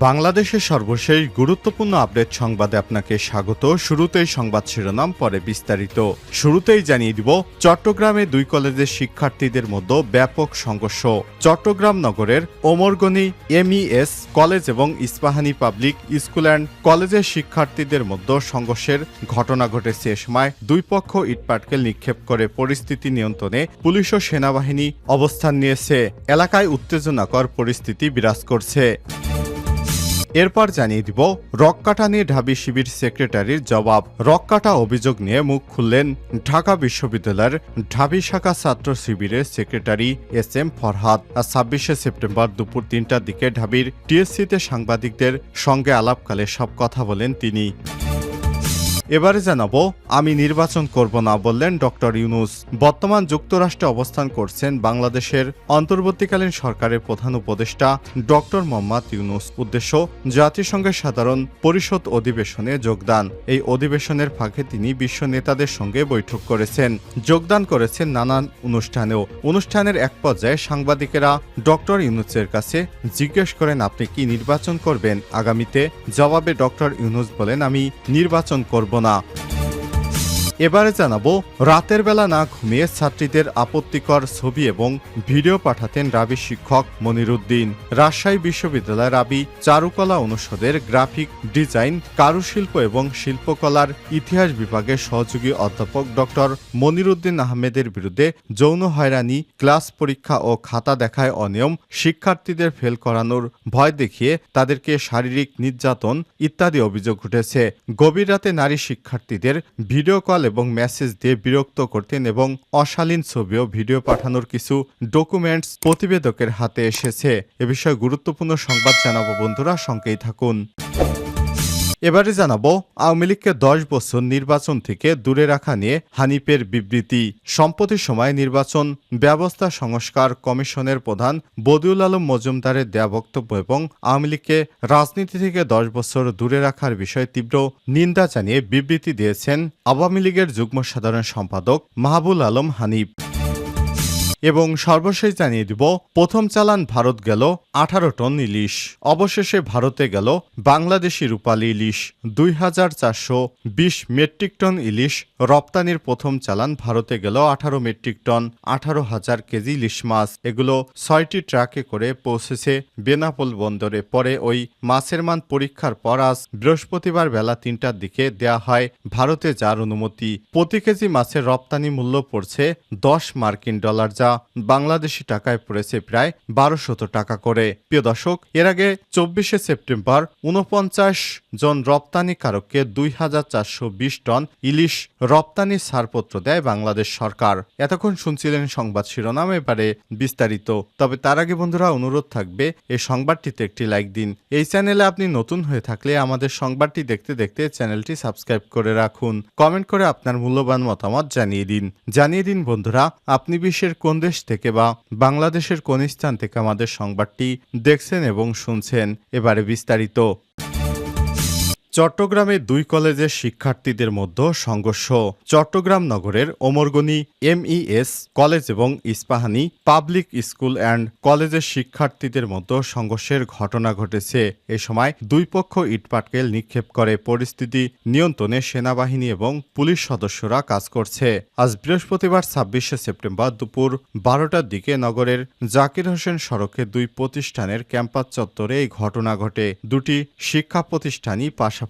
বাংলাদেশের সর্বশেষ গুরুত্বপূর্ণ আপডেট সংবাদে আপনাকে স্বাগত। শুরুতেই সংবাদ শিরোনাম, পরে বিস্তারিত। শুরুতেই জানিয়ে দিব, চট্টগ্রামে দুই কলেজের শিক্ষার্থীদের মধ্যে ব্যাপক সংঘর্ষ। চট্টগ্রাম নগরের ওমরগনি এমইএস কলেজ এবং ইস্পাহানি পাবলিক স্কুল অ্যান্ড কলেজের শিক্ষার্থীদের মধ্যে সংঘর্ষের ঘটনা ঘটেছে। এ সময় দুই পক্ষ ইটপাটকেল নিক্ষেপ করে পরিস্থিতি নিয়ন্ত্রণে পুলিশ ও সেনাবাহিনী অবস্থান নিয়েছে। এলাকায় উত্তেজনাকর পরিস্থিতি বিরাজ করছে। এরপর জানিয়ে দিব, রক্কাটা নিয়ে ঢাবি শিবির সেক্রেটারির জবাব। রক্কাটা অভিযোগ নিয়ে মুখ খুললেন ঢাকা বিশ্ববিদ্যালয়ের ঢাবি শাখা ছাত্র শিবিরের সেক্রেটারি এস.এম. ফরহাদ। ২৬শে সেপ্টেম্বর দুপুর ৩টার দিকে ঢাবির টিএসসিতে সাংবাদিকদের সঙ্গে আলাপকালে সব কথা বলেন তিনি। এবারে জানাবো, আমি নির্বাচন করব না বললেন ডক্টর ইউনূস। বর্তমান যুক্তরাষ্ট্রে অবস্থান করছেন বাংলাদেশের অন্তর্বর্তীকালীন সরকারের প্রধান উপদেষ্টা ডক্টর মোহাম্মদ ইউনূস। উদ্দেশ্য জাতিসংঘের সাধারণ পরিষদ অধিবেশনে যোগদান। এই অধিবেশনের ফাঁকে তিনি বিশ্ব নেতাদের সঙ্গে বৈঠক করেছেন, যোগদান করেছেন নানান অনুষ্ঠানেও। অনুষ্ঠানের এক পর্যায়ে সাংবাদিকেরা ডক্টর ইউনূসের কাছে জিজ্ঞেস করেন, আপনি কি নির্বাচন করবেন আগামীতে? জবাবে ডক্টর ইউনূস বলেন, আমি নির্বাচন করব না। এবারে জানাবো, রাতের বেলা না ঘুমিয়ে ছাত্রীদের আপত্তিকর ছবি এবং ভিডিও পাঠাতেন রাবি শিক্ষক মনিরুদ্দিন। রাজশাহী বিশ্ববিদ্যালয় রাবি চারুকলা অনুষদের গ্রাফিক ডিজাইন, কারুশিল্প এবং শিল্পকলার ইতিহাস বিভাগের সহযোগী অধ্যাপক ডক্টর মনিরুদ্দিন আহমেদের বিরুদ্ধে যৌন হয়রানি, ক্লাস পরীক্ষা ও খাতা দেখায় অনিয়ম, শিক্ষার্থীদের ফেল করানোর ভয় দেখিয়ে তাদেরকে শারীরিক নির্যাতন ইত্যাদি অভিযোগ উঠেছে। গভীর রাতে নারী শিক্ষার্থীদের ভিডিও কল এবং মেসেজ দিয়ে বিরক্ত করতেন এবং অশালীন ছবি ও ভিডিও পাঠানোর কিছু ডকুমেন্টস প্রতিবেদকের হাতে এসেছে। এ বিষয়ে গুরুত্বপূর্ণ সংবাদ জানাবো বন্ধুরা, সঙ্গেই থাকুন। এবারে জানাবো, আওয়ামী লীগকে ১০ বছর নির্বাচন থেকে দূরে রাখা নিয়ে হানিফের বিবৃতি। সম্প্রতি সময় নির্বাচন ব্যবস্থা সংস্কার কমিশনের প্রধান বদিউল আলম মজুমদারের দেয়া বক্তব্য এবং আওয়ামী লীগকে রাজনীতি থেকে ১০ বছর দূরে রাখার বিষয়ে তীব্র নিন্দা জানিয়ে বিবৃতি দিয়েছেন আওয়ামী লীগের যুগ্ম সাধারণ সম্পাদক মাহবুল আলম হানিফ। এবং সর্বশেষ জানিয়ে দিব, প্রথম চালান ভারত গেল ১৮ টন ইলিশ। অবশেষে ভারতে গেল বাংলাদেশি রূপালী ইলিশ। ২,৪২০ মেট্রিক টন ইলিশ রপ্তানির প্রথম চালান ভারতে গেল ১৮ মেট্রিক টন ১৮,০০০ কেজি ইলিশ মাছ। এগুলো ৬টি ট্রাকে করে পৌঁছেছে বেনাপোল বন্দরে। পরে ওই মাছের মান পরীক্ষার পর আজ বৃহস্পতিবার বেলা ৩টার দিকে দেয়া হয় ভারতে যার অনুমতি। প্রতি কেজি মাছের রপ্তানি মূল্য পড়ছে $10 যা বাংলাদেশি টাকায় পড়েছে প্রায় ১২০০ টাকা করে। প্রিয় দর্শক, এর আগে ২৪শে সেপ্টেম্বর ৪৯ জন রপ্তানিকারককে ২,৪২০ টন ইলিশ রপ্তানির ছাড়পত্র দেয় বাংলাদেশ সরকার। এতক্ষণ শুনছিলেন সংবাদ শিরোনাম, এবারে বিস্তারিত। তবে তার আগে বন্ধুরা অনুরোধ থাকবে, এই সংবাদটিতে একটি লাইক দিন। এই চ্যানেলে আপনি নতুন হয়ে থাকলে আমাদের সংবাদটি দেখতে দেখতে চ্যানেলটি সাবস্ক্রাইব করে রাখুন। কমেন্ট করে আপনার মূল্যবান মতামত জানিয়ে দিন বন্ধুরা, আপনি বিশ্বের কোন দেশ থেকে বা বাংলাদেশের কোন স্থান থেকে আমাদের সংবাদটি দেখছেন এবং শুনছেন। এবারে বিস্তারিত। চট্টগ্রামে দুই কলেজের শিক্ষার্থীদের মধ্যে সংঘর্ষ। চট্টগ্রাম নগরের ওমরগনি এমইএস কলেজ এবং ইস্পাহানি পাবলিক স্কুল অ্যান্ড কলেজের শিক্ষার্থীদের মধ্যে সংঘর্ষের ঘটনা ঘটেছে। এ সময় দুই পক্ষ ইটপাটকেল নিক্ষেপ করে পরিস্থিতি নিয়ন্ত্রণে সেনাবাহিনী এবং পুলিশ সদস্যরা কাজ করছে। আজ বৃহস্পতিবার ২৬শে সেপ্টেম্বর দুপুর ১২টার দিকে নগরের জাকির হোসেন সড়কে দুই প্রতিষ্ঠানের ক্যাম্পাস চত্বরে এই ঘটনা ঘটে। দুটি শিক্ষা প্রতিষ্ঠানই পাশাপাশি।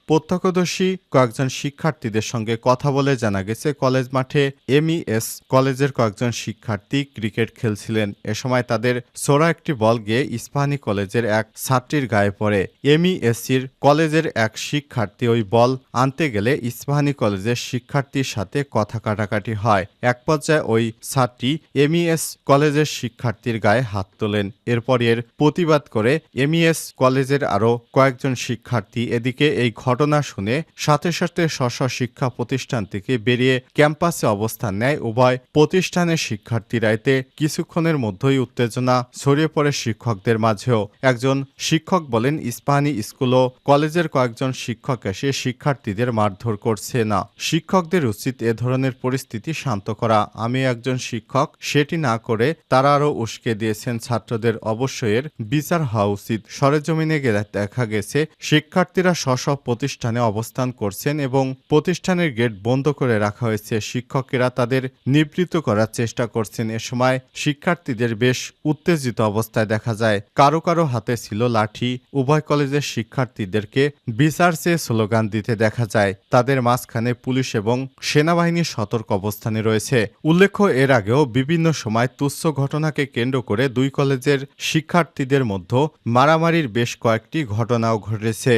প্রত্যক্ষদর্শী কয়েকজন শিক্ষার্থীদের সঙ্গে কথা বলে জানা গেছে, কলেজ মাঠে এমইএস কলেজের কয়েকজন শিক্ষার্থী ক্রিকেট খেলছিলেন। এ সময় তাদের ছোড়া একটি বল গিয়ে ইস্পাহানি কলেজের এক ছাত্রীর গায়ে পড়ে। এমইএসসির কলেজের এক শিক্ষার্থী ওই বল আনতে গেলে ইস্পাহানি কলেজের শিক্ষার্থীর সাথে কথা কাটাকাটি হয়। এক পর্যায়ে ওই ছাত্রী এমইএস কলেজের শিক্ষার্থীর গায়ে হাত তোলেন। এরপর এর প্রতিবাদ করে এমইএস কলেজের আরও কয়েকজন শিক্ষার্থী এদিকে অন্যদিকে এই ঘটনা শুনে সাথে সাথে স্ব শিক্ষা প্রতিষ্ঠান থেকে বেরিয়ে ক্যাম্পাসে অবস্থান নেয় উভয় প্রতিষ্ঠানের শিক্ষার্থীরা। এতে কিছুক্ষণের মধ্যেই উত্তেজনা ছড়িয়ে পড়ে শিক্ষকদের মাঝেও। একজন শিক্ষক বলেন, ইস্পাহানি স্কুল ও কলেজের কয়েকজন শিক্ষক এসে শিক্ষার্থীদের মারধর করছে না। শিক্ষকদের উচিত এ ধরনের পরিস্থিতি শান্ত করা। আমি একজন শিক্ষক, সেটি না করে তারা আরও উস্কে দিয়েছেন। ছাত্রদের অবশ্যই এর বিচার হওয়া উচিত। সরেজমিনে গেলে দেখা গেছে শিক্ষার্থীরা স্ব প্রতিষ্ঠানে অবস্থান করছেন এবং প্রতিষ্ঠানের গেট বন্ধ করে রাখা হয়েছে। শিক্ষকেরা তাদের নিবৃত্ত করার চেষ্টা করছেন। এ সময় শিক্ষার্থীদের বেশ উত্তেজিত অবস্থায় দেখা যায়। কারো কারো হাতে ছিল লাঠি। উভয় কলেজের শিক্ষার্থীদেরকে বিচার চেয়ে স্লোগান দিতে দেখা যায়। তাদের মাঝখানে পুলিশ এবং সেনাবাহিনী সতর্ক অবস্থানে রয়েছে। উল্লেখ্য, এর আগেও বিভিন্ন সময় তুচ্ছ ঘটনাকে কেন্দ্র করে দুই কলেজের শিক্ষার্থীদের মধ্যে মারামারির বেশ কয়েকটি ঘটনাও ঘটেছে।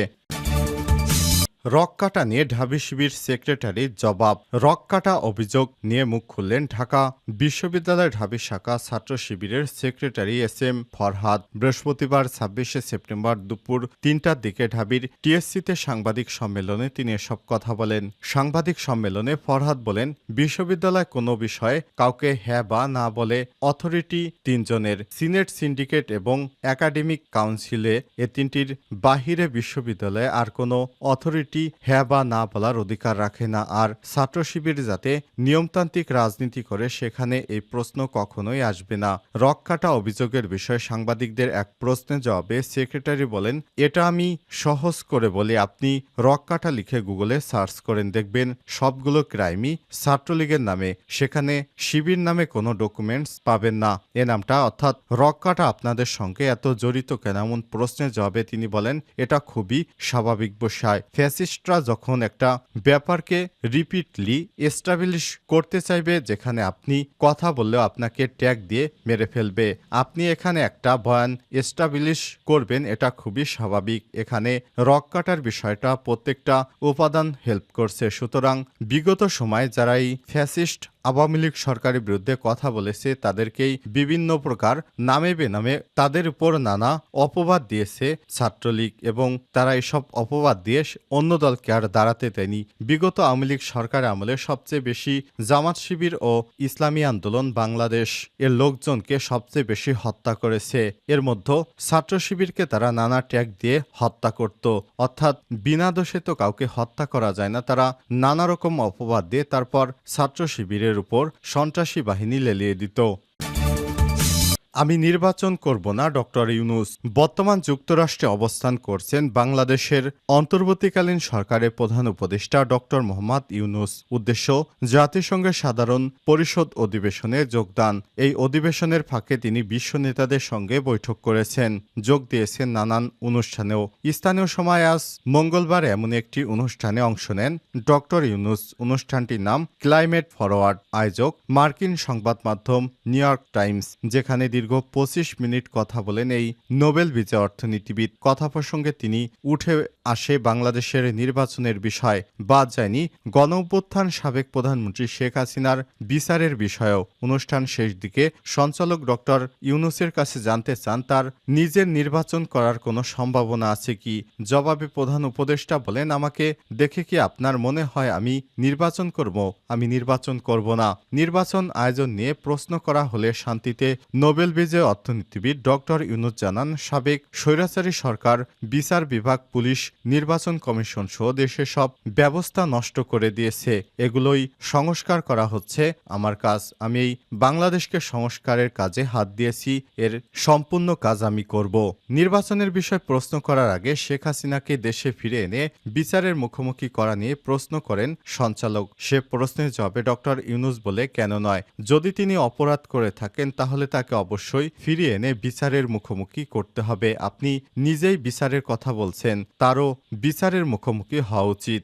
রক-কাটা নিয়ে ঢাবি শিবির সেক্রেটারির জবাব। রক-কাটা অভিযোগ নিয়ে মুখ খুললেন ঢাকা বিশ্ববিদ্যালয়ের ঢাবি শাখা ছাত্র শিবিরের সেক্রেটারি এস.এম. ফরহাদ। বৃহস্পতিবার ২৬শে সেপ্টেম্বর দুপুর ৩টার দিকে ঢাবির টিএসসিতে সাংবাদিক সম্মেলনে তিনি এসব কথা বলেন। সাংবাদিক সম্মেলনে ফরহাদ বলেন, বিশ্ববিদ্যালয় কোনো বিষয়ে কাউকে হ্যাঁ বা না বলে অথরিটি তিনজনের, সিনেট, সিন্ডিকেট এবং একাডেমিক কাউন্সিলে। এ তিনটির বাহিরে বিশ্ববিদ্যালয়ে আর কোনো অথরিটি হ্যাঁ বা না বলার অধিকার রাখে না। আর ছাত্র শিবির যাতে নিয়মতান্ত্রিক রাজনীতি করে সেখানে এই প্রশ্ন কখনোই আসবে না। রক-কাটা অভিযোগের বিষয়ে সাংবাদিকদের এক প্রশ্নের জবাবে সেক্রেটারি বলেন, এটা আমি সহজ করে বলি, আপনি রক-কাটা লিখে গুগলে সার্চ করেন, দেখবেন সবগুলো ক্রাইমই ছাত্রলীগের নামে। সেখানে শিবির নামে কোনো ডকুমেন্টস পাবেন না। এ নামটা অর্থাৎ রক-কাটা আপনাদের সঙ্গে এত জড়িত কেন? এমন প্রশ্নের জবাবে তিনি বলেন, এটা খুবই স্বাভাবিক বিষয়। ফ্যাসিস্টরা যখন একটা ব্যাপারকে রিপিটলি এস্টাবলিশ করতে চাইবে, যেখানে আপনি কথা বললেও আপনাকে ট্যাগ দিয়ে মেরে ফেলবে, আপনি এখানে একটা বয়ান এস্টাবলিশ করবেন, এটা খুবই স্বাভাবিক। এখানে রক-কাটার বিষয়টা প্রত্যেকটা উপাদান হেল্প করছে। সুতরাং বিগত সময়ে যারা এই ফ্যাসিস্ট আওয়ামী লীগ সরকারের বিরুদ্ধে কথা বলেছে তাদেরকেই বিভিন্ন প্রকার নামে বেনামে তাদের উপর নানা অপবাদ দিয়েছে ছাত্রলীগ, এবং তারা এসব অপবাদ দিয়ে অন্য দলকে আর দাঁড়াতে দেয়নি। বিগত আওয়ামী লীগ সরকার আমলে সবচেয়ে বেশি জামাত শিবির ও ইসলামী আন্দোলন বাংলাদেশ এর লোকজনকে সবচেয়ে বেশি হত্যা করেছে। এর মধ্যে ছাত্র শিবিরকে তারা নানা ট্যাগ দিয়ে হত্যা করত, অর্থাৎ বিনা দোষে তো কাউকে হত্যা করা যায় না। তারা নানা রকম অপবাদ দিয়ে তারপর ছাত্র শিবিরের উপর সন্ত্রাসী বাহিনী লেলিয়ে দিত। আমি নির্বাচন করব না, ডক্টর ইউনূস। বর্তমান যুক্তরাষ্ট্রে অবস্থান করছেন বাংলাদেশের অন্তর্বর্তীকালীন সরকারের প্রধান উপদেষ্টা ডক্টর মোহাম্মদ ইউনূস। উদ্দেশ্য, জাতিসংঘের সাধারণ পরিষদ অধিবেশনে যোগদান। এই অধিবেশনের ফাঁকে তিনি বিশ্ব নেতাদের সঙ্গে বৈঠক করেছেন, যোগ দিয়েছেন নানান অনুষ্ঠানেও। স্থানীয় সময় আজ মঙ্গলবার এমন একটি অনুষ্ঠানে অংশ নেন ডক্টর ইউনূস। অনুষ্ঠানটির নাম ক্লাইমেট ফরওয়ার্ড। আয়োজক মার্কিন সংবাদ মাধ্যম নিউ ইয়র্ক টাইমস, যেখানে দীর্ঘ ২৫ মিনিট কথা বলেন এই নোবেল বিজয়ী অর্থনীতিবিদ। কথা প্রসঙ্গে তিনি উঠে আসে বাংলাদেশের নির্বাচনের বিষয়, বাদ যায়নি গণঅভ্যুত্থান সাবেক প্রধানমন্ত্রী শেখ হাসিনার বিচারের বিষয়েও। অনুষ্ঠান শেষ দিকে সঞ্চালক ডক্টর ইউনূসের কাছে জানতে চান তার নিজের নির্বাচন করার কোনো সম্ভাবনা আছে কি। জবাবে প্রধান উপদেষ্টা বলেন, আমাকে দেখে কি আপনার মনে হয় আমি নির্বাচন করব? আমি নির্বাচন করব না। নির্বাচন আয়োজন নিয়ে প্রশ্ন করা হলে শান্তিতে নোবেল বিজয়ী অর্থনীতিবিদ ডক্টর ইউনূস জানান, সাবেক স্বৈরাচারী সরকার বিচার বিভাগ, পুলিশ, নির্বাচন কমিশন সহ দেশের সব ব্যবস্থা নষ্ট করে দিয়েছে। এগুলোই সংস্কার করা হচ্ছে আমার কাজ। আমি এই বাংলাদেশকে সংস্কারের কাজে হাত দিয়েছি, এর সম্পূর্ণ কাজ আমি করব। নির্বাচনের বিষয়ে প্রশ্ন করার আগে শেখ হাসিনাকে দেশে ফিরে এনে বিচারের মুখোমুখি করা নিয়ে প্রশ্ন করেন সঞ্চালক। সে প্রশ্নের জবাবে ডক্টর ইউনূস বলে, কেন নয়? যদি তিনি অপরাধ করে থাকেন তাহলে তাকে অবশ্যই ফিরিয়ে এনে বিচারের মুখোমুখি করতে হবে। আপনি নিজেই বিচারের কথা বলছেন, তারও বিচারের মুখোমুখি হওয়া উচিত।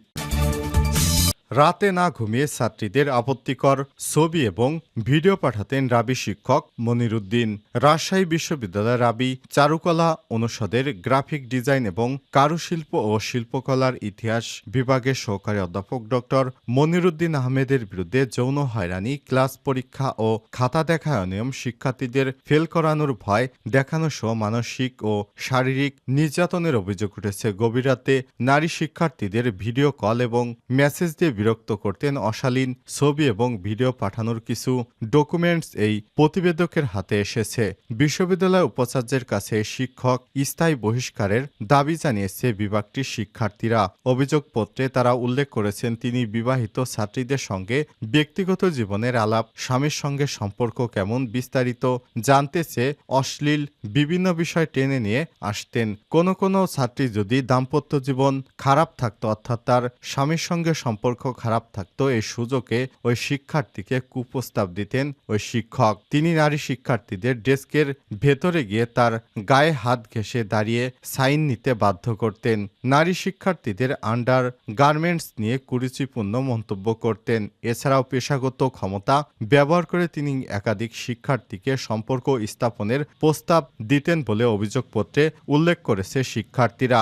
রাতে না ঘুমিয়ে ছাত্রীদের আপত্তিকর ছবি এবং ভিডিও পাঠাতেন রাবি শিক্ষক মনিরুদ্দিন। রাজশাহী বিশ্ববিদ্যালয়ের রাবি চারুকলা অনুষদের গ্রাফিক ডিজাইন এবং কারুশিল্প ও শিল্পকলার ইতিহাস বিভাগের সহকারী অধ্যাপক ডক্টর মনিরুদ্দিন আহমেদের বিরুদ্ধে যৌন হয়রানি, ক্লাস পরীক্ষা ও খাতা দেখায় অনিয়ম, শিক্ষার্থীদের ফেল করানোর ভয় দেখানো সহ মানসিক ও শারীরিক নির্যাতনের অভিযোগ উঠেছে। গভীর রাতে নারী শিক্ষার্থীদের ভিডিও কল এবং মেসেজ দিয়ে বিরক্ত করতেন। অশালীন ছবি এবং ভিডিও পাঠানোর কিছু ডকুমেন্টস এই প্রতিবেদকের হাতে এসেছে। বিশ্ববিদ্যালয় উপাচার্যের কাছে শিক্ষক স্থায়ী বহিষ্কারের দাবি জানিয়েছে বিভাগটির শিক্ষার্থীরা। অভিযোগপত্রে তারা উল্লেখ করেছেন তিনি বিবাহিত ছাত্রীদের সঙ্গে ব্যক্তিগত জীবনের আলাপ, স্বামীর সঙ্গে সম্পর্ক কেমন বিস্তারিত জানতে চেয়ে অশ্লীল বিভিন্ন বিষয় টেনে নিয়ে আসতেন। কোনো ছাত্রী যদি দাম্পত্য জীবন খারাপ থাকতো, অর্থাৎ তার স্বামীর সঙ্গে সম্পর্ক খারাপ থাকতো, এই সুযোগে ওই শিক্ষার্থীকে কুপ্রস্তাব দিতেন ওই শিক্ষক। তিনি নারী শিক্ষার্থীদের ডেস্কের ভেতরে গিয়ে তার গায়ে হাত ঘেঁষে দাঁড়িয়ে সাইন নিতে বাধ্য করতেন। নারী শিক্ষার্থীদের আন্ডার গার্মেন্টস নিয়ে কুরুচিপূর্ণ মন্তব্য করতেন। এছাড়াও পেশাগত ক্ষমতা ব্যবহার করে তিনি একাধিক শিক্ষার্থীকে সম্পর্ক স্থাপনের প্রস্তাব দিতেন বলে অভিযোগপত্রে উল্লেখ করেছে শিক্ষার্থীরা।